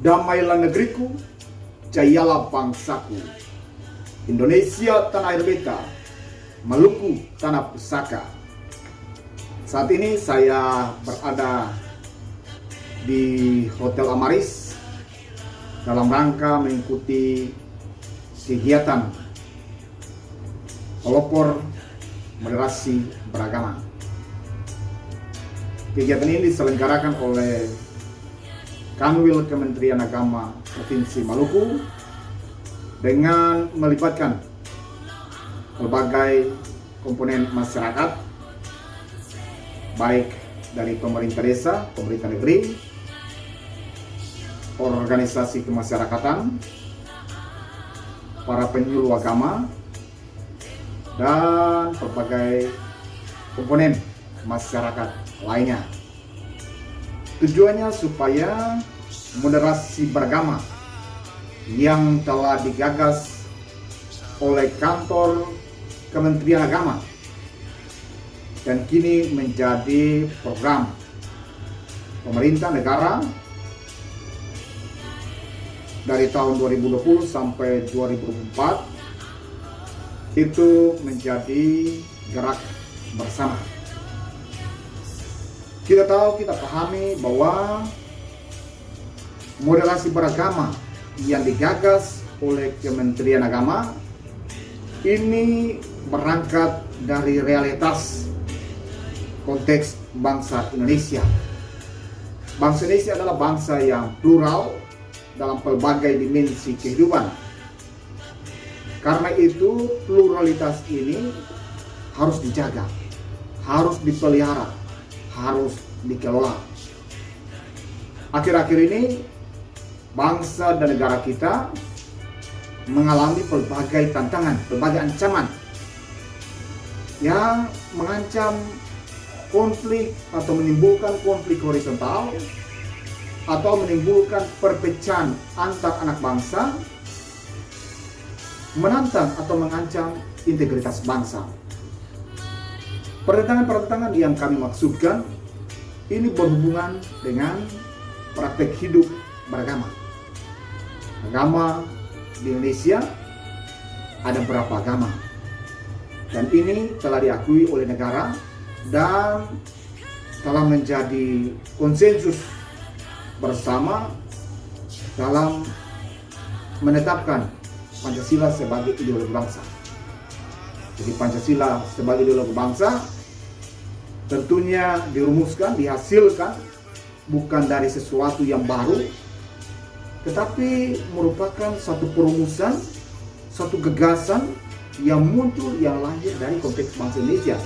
damailah negeriku, jayalah bangsaku. Indonesia tanah air beta, Maluku tanah pusaka. Saat ini saya berada di Hotel Amaris dalam rangka mengikuti kegiatan pelopor moderasi beragama. Kegiatan ini diselenggarakan oleh Kanwil Kementerian Agama Provinsi Maluku dengan melibatkan berbagai komponen masyarakat, baik dari pemerintah desa, pemerintah negeri, organisasi kemasyarakatan, para penyuluh agama, dan berbagai komponen masyarakat lainnya. Tujuannya supaya moderasi beragama yang telah digagas oleh kantor Kementerian Agama dan kini menjadi program pemerintah negara dari tahun 2020 sampai 2024 itu menjadi gerak bersama. Kita tahu, kita pahami bahwa moderasi beragama yang digagas oleh Kementerian Agama ini berangkat dari realitas konteks bangsa Indonesia. Bangsa Indonesia adalah bangsa yang plural dalam pelbagai dimensi kehidupan. Karena itu pluralitas ini harus dijaga, harus dipelihara, harus dikelola. Akhir-akhir ini bangsa dan negara kita mengalami berbagai tantangan, berbagai ancaman yang mengancam konflik atau menimbulkan konflik horizontal atau menimbulkan perpecahan antar anak bangsa, menantang atau mengancam integritas bangsa. Pertentangan-pertentangan yang kami maksudkan ini berhubungan dengan praktek hidup beragama. Agama di Indonesia ada berapa agama, dan ini telah diakui oleh negara dan telah menjadi konsensus bersama dalam menetapkan Pancasila sebagai ideologi bangsa. Jadi Pancasila sebagai ideologi bangsa tentunya dirumuskan, dihasilkan bukan dari sesuatu yang baru, tetapi merupakan satu perumusan, satu gagasan yang muncul, yang lahir dari konteks bangsa Indonesia,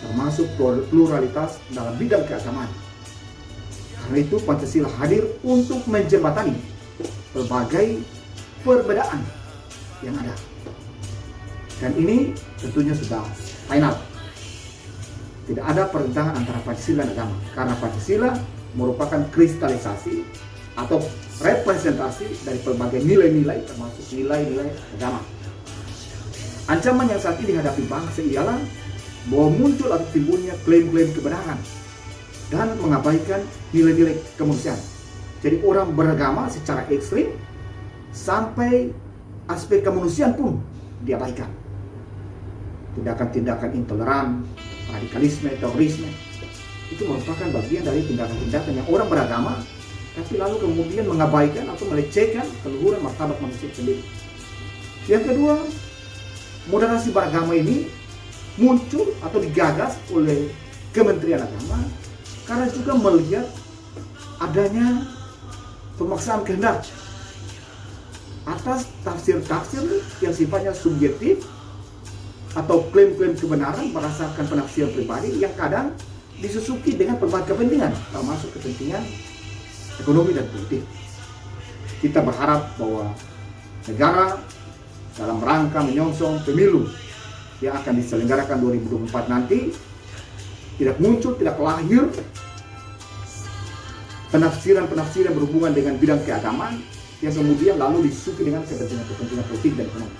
termasuk pluralitas dalam bidang keagamaan. Karena itu Pancasila hadir untuk menjembatani berbagai perbedaan yang ada. Dan ini tentunya sudah final. Tidak ada pertentangan antara Pancasila dan agama, karena Pancasila merupakan kristalisasi atau representasi dari berbagai nilai-nilai, termasuk nilai-nilai agama. Ancaman yang saat ini dihadapi bangsa ialah bahwa muncul atau timbulnya klaim-klaim kebenaran dan mengabaikan nilai-nilai kemanusiaan. Jadi orang beragama secara ekstrim sampai aspek kemanusiaan pun diabaikan. Tindakan-tindakan intoleran, radikalisme, terorisme itu merupakan bagian dari tindakan-tindakan yang orang beragama tapi lalu kemudian mengabaikan atau melecehkan keluhuran martabat manusia sendiri. Yang kedua, moderasi beragama ini muncul atau digagas oleh Kementerian Agama karena juga melihat adanya pemaksaan kehendak atas tafsir-tafsir yang sifatnya subjektif atau klaim-klaim kebenaran berdasarkan penafsiran pribadi yang kadang disusupi dengan berbagai kepentingan, termasuk kepentingan ekonomi dan politik. Kita berharap bahwa negara dalam rangka menyongsong pemilu yang akan diselenggarakan 2024 nanti tidak muncul, tidak lahir penafsiran-penafsiran berhubungan dengan bidang keagamaan yang kemudian lalu disusupi dengan kepentingan politik dan ekonomi.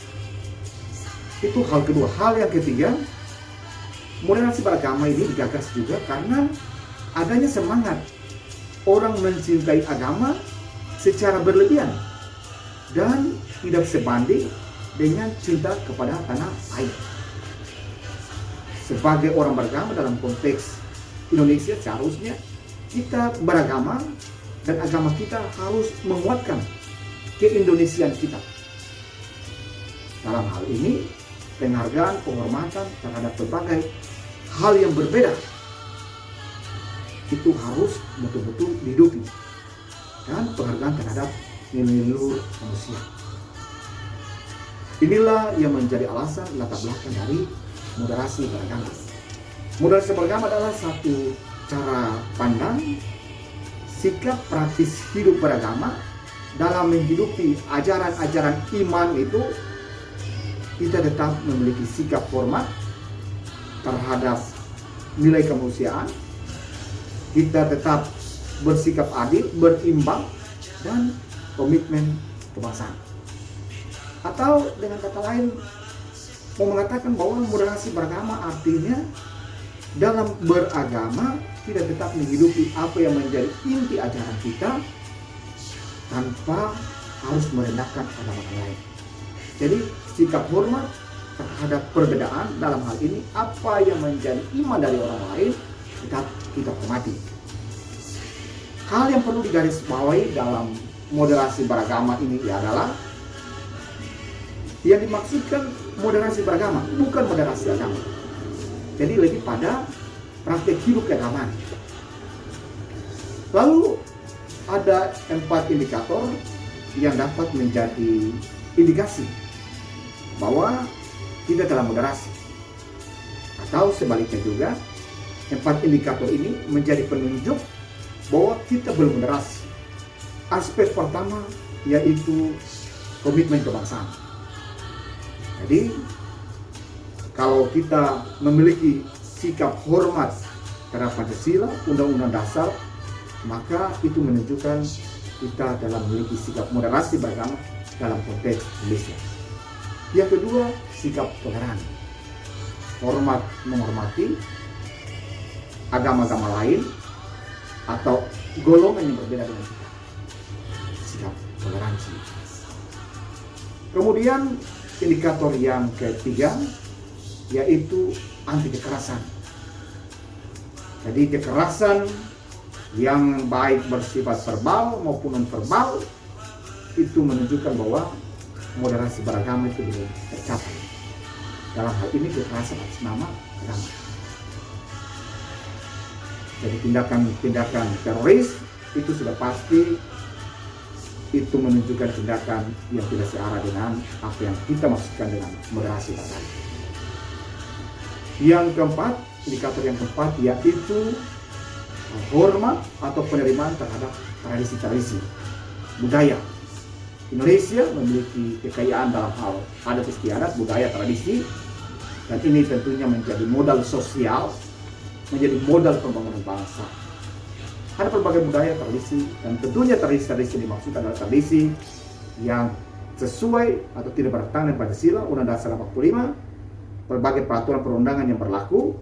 Itu hal kedua. Hal yang ketiga, moderasi beragama ini digagas juga karena adanya semangat orang mencintai agama secara berlebihan dan tidak sebanding dengan cinta kepada tanah air. Sebagai orang beragama dalam konteks Indonesia, seharusnya kita beragama dan agama kita harus menguatkan keindonesiaan kita. Dalam hal ini, penghargaan, penghormatan terhadap berbagai hal yang berbeda itu harus betul-betul dihidupi, dan penghargaan terhadap nilai-nilai manusia. Inilah yang menjadi alasan latar belakang dari moderasi beragama. Moderasi beragama adalah satu cara pandang, sikap praktis hidup beragama dalam menghidupi ajaran-ajaran iman itu. Kita tetap memiliki sikap hormat terhadap nilai kemanusiaan. Kita tetap bersikap adil, berimbang, dan komitmen kebangsaan. Atau dengan kata lain, mau mengatakan bahwa moderasi beragama artinya dalam beragama kita tetap menghidupi apa yang menjadi inti ajaran kita tanpa harus merendahkan agama lain. Jadi sikap hormat terhadap perbedaan, dalam hal ini apa yang menjadi iman dari orang lain tetap kita hormati. Hal yang perlu digarisbawahi dalam moderasi beragama ini adalah yang dimaksudkan moderasi beragama bukan moderasi agama. Jadi lebih pada praktek hidup keagamaan. Lalu ada 4 indikator yang dapat menjadi indikasi bahwa kita dalam moderasi. Atau sebaliknya juga, 4 indikator ini menjadi penunjuk bahwa kita belum moderasi. Aspek pertama yaitu komitmen kebangsaan. Jadi kalau kita memiliki sikap hormat terhadap Pancasila, Undang-Undang Dasar, maka itu menunjukkan kita dalam memiliki sikap moderasi beragama dalam konteks Indonesia. Yang kedua, sikap toleran. Hormat menghormati agama-agama lain atau golongan yang berbeda dengan kita. Sikap toleransi. Kemudian indikator yang ketiga yaitu anti kekerasan. Jadi kekerasan yang baik bersifat verbal maupun non-verbal itu menunjukkan bahwa moderasi beragama itu belum tercapai. Dalam hal ini kekerasan atas nama agama. Jadi tindakan-tindakan teroris itu sudah pasti itu menunjukkan tindakan yang tidak searah dengan apa yang kita maksudkan dengan moderasi beragama. Yang keempat, indikator yang keempat yaitu hormat atau penerimaan terhadap tradisi-tradisi budaya. Indonesia memiliki kekayaan dalam hal adat istiadat, budaya, tradisi, dan ini tentunya menjadi modal sosial, menjadi modal pembangunan bangsa. Ada berbagai budaya, tradisi, dan tentunya tradisi-tradisi dimaksud adalah tradisi yang sesuai atau tidak bertentangan dengan Pancasila, Undang-Undang Dasar 45, berbagai peraturan perundangan yang berlaku,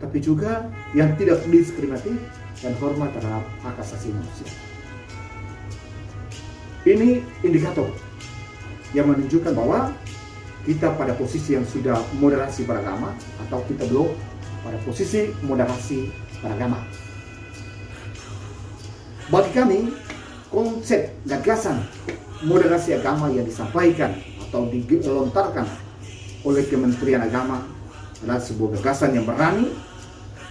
tapi juga yang tidak diskriminatif dan hormat terhadap hak asasi manusia. Ini indikator yang menunjukkan bahwa kita pada posisi yang sudah moderasi beragama atau kita belum pada posisi moderasi beragama. Bagi kami, konsep gagasan moderasi agama yang disampaikan atau dilontarkan oleh Kementerian Agama adalah sebuah gagasan yang berani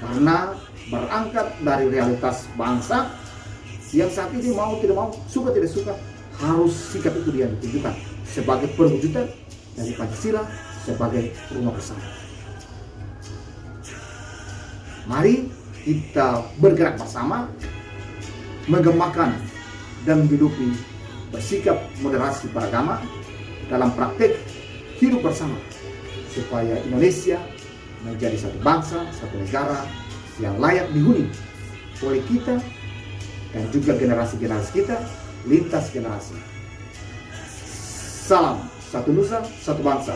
karena berangkat dari realitas bangsa yang saat ini mau tidak mau, suka tidak suka, harus sikap itu dia ditunjukkan sebagai perwujudan dari Pancasila sebagai rumah bersama. Mari kita bergerak bersama menggemakan dan menghidupi bersikap moderasi beragama dalam praktek hidup bersama supaya Indonesia menjadi satu bangsa, satu negara yang layak dihuni oleh kita dan juga generasi-generasi kita lintas generasi. Salam satu nusa, satu bangsa.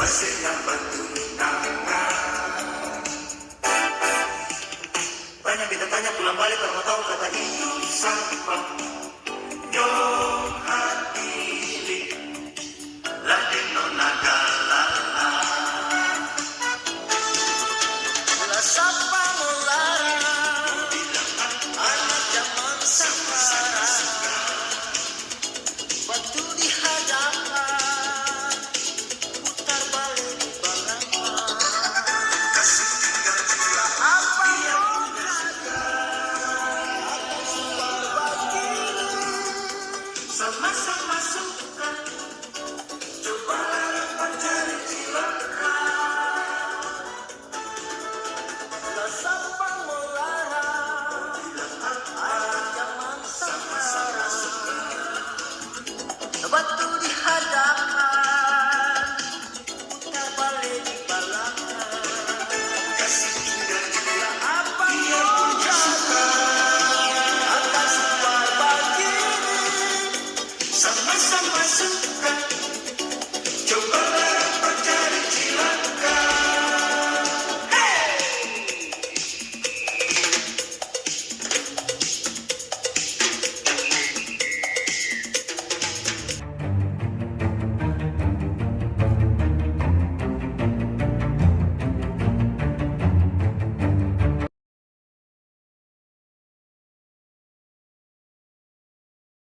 sedang bertunangan. Banyak kita tanya pulang balik, kalau mau tahu kata itu siapa? Johan.